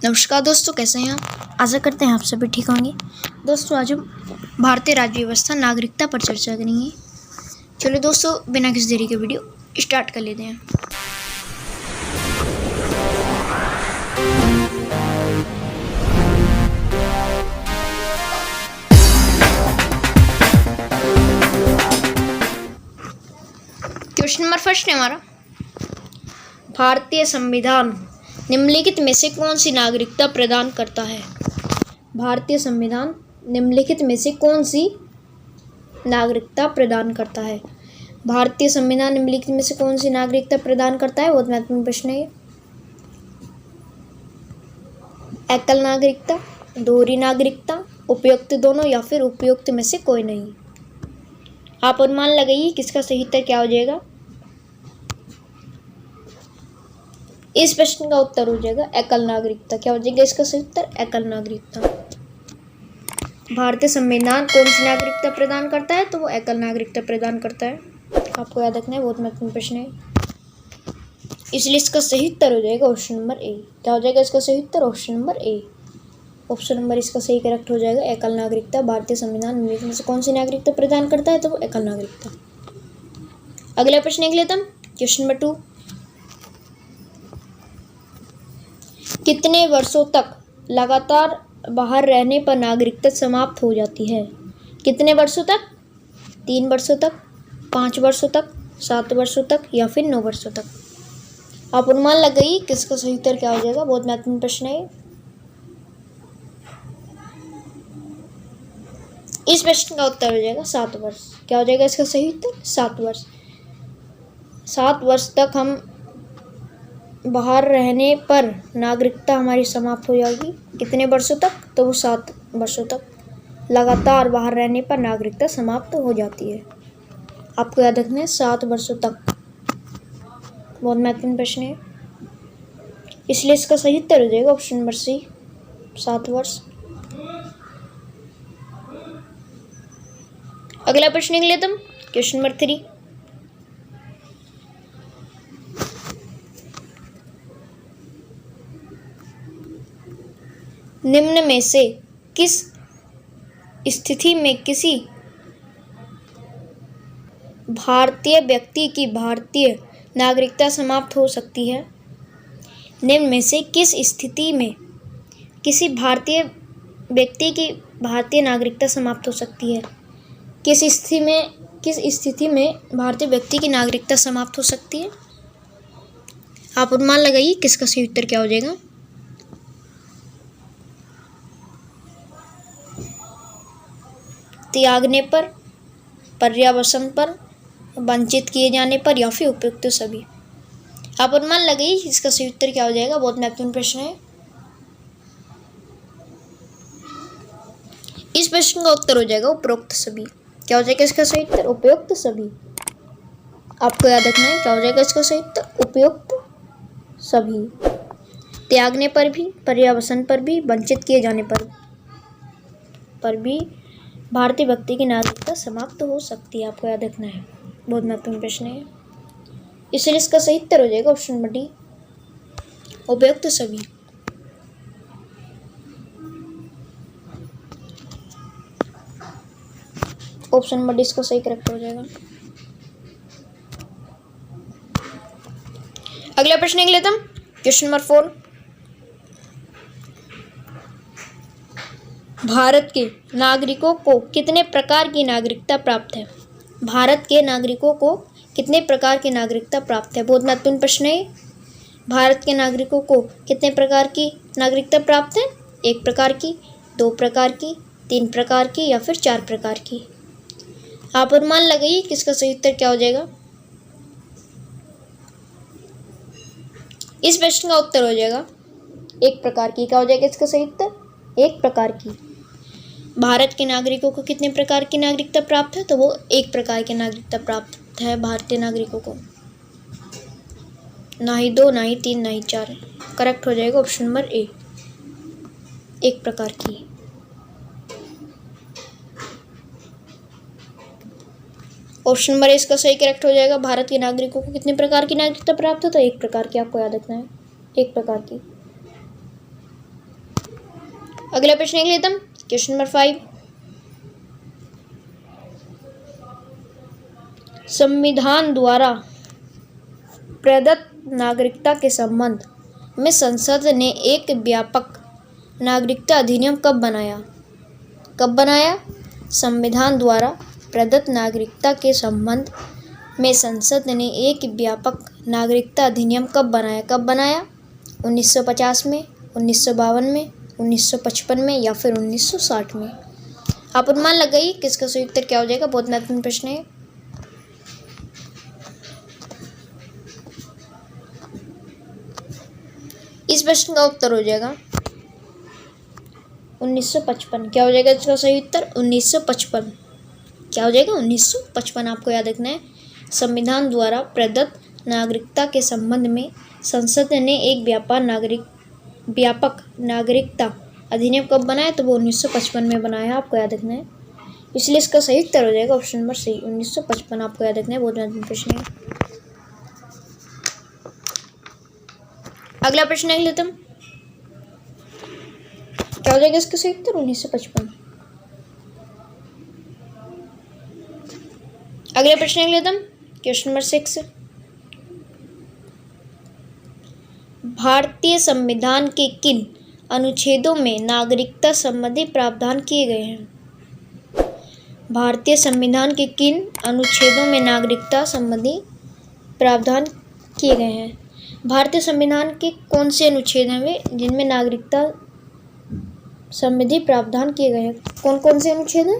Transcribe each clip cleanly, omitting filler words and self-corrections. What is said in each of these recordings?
नमस्कार दोस्तों, कैसे हैं आप? आशा करते हैं आप सभी ठीक होंगे। दोस्तों, आज हम भारतीय राज्य व्यवस्था नागरिकता पर चर्चा करेंगे। चलो दोस्तों, बिना किसी देरी के वीडियो स्टार्ट कर लेते हैं। क्वेश्चन नंबर फर्स्ट है हमारा, भारतीय संविधान निम्नलिखित में से कौन सी नागरिकता प्रदान करता है? भारतीय संविधान निम्नलिखित में से कौन सी नागरिकता प्रदान करता है? भारतीय संविधान निम्नलिखित में से कौन सी नागरिकता प्रदान करता है? बहुत महत्वपूर्ण प्रश्न है। एकल नागरिकता, दोहरी नागरिकता, उपयुक्त दोनों या फिर उपयुक्त में से कोई नहीं। आप अनुमान लगाइए किसका सही उत्तर क्या हो जाएगा। इस प्रश्न का उत्तर हो जाएगा एकल नागरिकता। क्या हो जाएगा इसका सही उत्तर? एकल नागरिकता। भारतीय संविधान कौन सी नागरिकता प्रदान करता है? तो वो एकल नागरिकता प्रदान करता है। आपको याद रखना है, बहुत महत्वपूर्ण प्रश्न है, इसलिए इसका सही उत्तर हो जाएगा ऑप्शन नंबर ए। क्या हो जाएगा इसका सही उत्तर? Option number A. Option number इसका सही करेक्ट हो जाएगा, एकल नागरिकता। भारतीय संविधान में से कौन सी नागरिकता प्रदान करता है? तो वो एकल नागरिकता। अगला प्रश्न देख लेते हम, क्वेश्चन नंबर 2। कितने वर्षों तक लगातार बाहर रहने पर नागरिकता समाप्त हो जाती है? कितने वर्षों तक? 3 वर्षों तक, 5 वर्षों तक, 7 वर्षों तक या फिर 9 वर्षों तक। आप अनुमान लगाइए किसका सही उत्तर क्या हो जाएगा। बहुत महत्वपूर्ण प्रश्न है। इस प्रश्न का उत्तर हो जाएगा 7 वर्ष। क्या हो जाएगा इसका सही उत्तर? 7 वर्ष। 7 वर्ष तक हम बाहर रहने पर नागरिकता हमारी समाप्त हो जाएगी। कितने वर्षों तक? तो वो 7 वर्षों तक लगातार बाहर रहने पर नागरिकता समाप्त हो जाती है। आपको याद रखना है 7 वर्षों तक। बहुत महत्वपूर्ण प्रश्न है, इसलिए इसका सही उत्तर हो जाएगा ऑप्शन नंबर सी, 7 वर्ष। अगला प्रश्न लिख लेते हम, क्वेश्चन नंबर 3। निम्न में से किस स्थिति में किसी भारतीय व्यक्ति की भारतीय नागरिकता समाप्त हो सकती है? निम्न में से किस स्थिति में किसी भारतीय व्यक्ति की भारतीय नागरिकता समाप्त हो सकती है? किस स्थिति में भारतीय व्यक्ति की नागरिकता समाप्त हो सकती है? आप अनुमान लगाइए किसका सही उत्तर क्या हो जाएगा। त्यागने पर, पर्यावसन पर, वंचित किए जाने पर या फिर उपयुक्त सभी। आप अनुमान लगाइए इसका सही उत्तर क्या हो जाएगा। बहुत महत्वपूर्ण प्रश्न है। इस प्रश्न का उत्तर हो जाएगा उपरोक्त सभी। क्या हो जाएगा इसका सही उत्तर? उपयुक्त सभी। आपको याद रखना है, क्या हो जाएगा इसका सही उत्तर? उपयुक्त सभी। त्यागने पर भी, पर्यावसन पर भी, वंचित किए जाने पर भी भारतीय व्यक्ति की नागरिकता समाप्त हो सकती है। आपको याद रखना है, बहुत महत्वपूर्ण प्रश्न है, इसलिए इसका सही उत्तर हो जाएगा ऑप्शन नंबर डी, उपयुक्त सभी। ऑप्शन नंबर डी इसका सही करेक्ट हो जाएगा। अगला प्रश्न देख लेते हम, क्वेश्चन नंबर 4। भारत के नागरिकों को कितने प्रकार की नागरिकता प्राप्त है? भारत के नागरिकों को कितने प्रकार की नागरिकता प्राप्त है? बहुत महत्वपूर्ण प्रश्न है। भारत के नागरिकों को कितने प्रकार की नागरिकता प्राप्त है? 1 प्रकार की, 2 प्रकार की, 3 प्रकार की या फिर 4 प्रकार की। आप अनुमान लगाइए किसका सही उत्तर क्या हो जाएगा। इस प्रश्न का उत्तर हो जाएगा 1 प्रकार की। क्या हो जाएगा इसका सही उत्तर? 1 प्रकार की। भारत के नागरिकों को कितने प्रकार की नागरिकता प्राप्त है? तो वो 1 प्रकार की नागरिकता प्राप्त है भारतीय नागरिकों को। ना ही 2, ना ही 3, ना ही 4। करेक्ट हो जाएगा ऑप्शन नंबर ए, 1 प्रकार की। ऑप्शन नंबर इसका सही करेक्ट हो जाएगा। भारत के नागरिकों को कितने प्रकार की नागरिकता प्राप्त है? तो 1 प्रकार की। आपको याद रखना है, 1 प्रकार की। अगला प्रश्न देख लेते हैं, क्वेश्चन नंबर 5। संविधान द्वारा प्रदत्त नागरिकता के संबंध में संसद ने एक व्यापक नागरिकता अधिनियम कब बनाया? कब बनाया? संविधान द्वारा प्रदत्त नागरिकता के संबंध में संसद ने एक व्यापक नागरिकता अधिनियम कब बनाया? कब बनाया? 1950 में, 1952 में, 1955 में या फिर 1960 में? आप अनुमान लगाइए किसका सही उत्तर क्या हो जाएगा। बहुत महत्वपूर्ण प्रश्न है। इस प्रश्न का उत्तर हो जाएगा 1955। क्या हो जाएगा इसका सही उत्तर? 1955। क्या हो जाएगा? 1955 आपको याद रखना है। संविधान द्वारा प्रदत्त नागरिकता के संबंध में संसद ने एक व्यापक नागरिकता अधिनियम कब बनाया? तो वो 1955 में बनाया, आपको याद रखना है। इसलिए इसका सही उत्तर हो जाएगा ऑप्शन नंबर सी, 1955 आपको याद रखना है। बहुत महत्वपूर्ण प्रश्न है। अगला प्रश्न देख लेते हैं, क्या हो जाएगा इसका सही उत्तर? 1955। अगला प्रश्न देख लेते हैं, क्वेश्चन नंबर 6। भारतीय संविधान के किन अनुच्छेदों में नागरिकता संबंधी प्रावधान किए गए हैं? भारतीय संविधान के किन अनुच्छेदों में नागरिकता संबंधी प्रावधान किए गए हैं? भारतीय संविधान के कौन से अनुच्छेद हैं जिनमें नागरिकता संबंधी प्रावधान किए गए हैं? कौन कौन से अनुच्छेद हैं?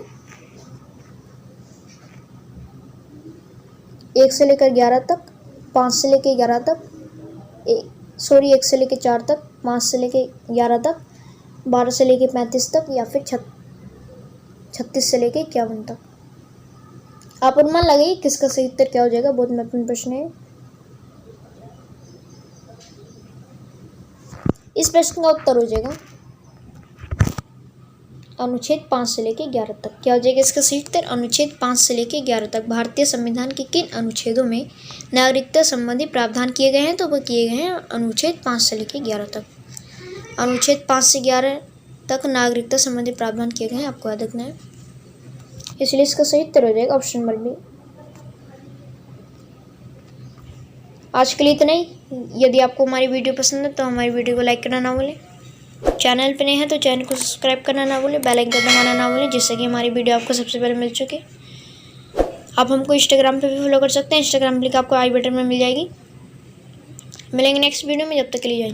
1 से लेकर 11 तक, 5 से लेकर 11 तक, 1 से लेकर 4 तक, 5 से लेकर 11 तक, 12 से लेकर 35 तक या फिर 36 से लेकर 51 तक? आप अनुमान लगाइए किसका सही उत्तर क्या हो जाएगा। बहुत महत्वपूर्ण प्रश्न है। इस प्रश्न का उत्तर हो जाएगा अनुच्छेद 5 से लेकर 11 तक। क्या हो जाएगा इसका सही उत्तर? अनुच्छेद 5 से लेकर 11 तक। भारतीय संविधान के किन अनुच्छेदों में नागरिकता संबंधी प्रावधान किए गए हैं? तो वो किए गए हैं अनुच्छेद 5 से लेकर 11 तक। अनुच्छेद 5 से 11 तक नागरिकता संबंधी प्रावधान किए गए हैं, आपको याद रखना है। इसलिए इसका सही उत्तर हो जाएगा ऑप्शन नंबर बी। आज के लिए इतना ही। यदि आपको हमारी वीडियो पसंद है तो हमारी वीडियो को लाइक करना ना भूलें। चैनल पे नए हैं तो चैनल को सब्सक्राइब करना ना भूलें, बेल आइकन दबाना ना भूलें, जिससे कि हमारी वीडियो आपको सबसे पहले मिल सके। आप हमको इंस्टाग्राम पे भी फॉलो कर सकते हैं। इंस्टाग्राम लिंक आपको आई बटन में मिल जाएगी। मिलेंगे नेक्स्ट वीडियो में, जब तक के लिए।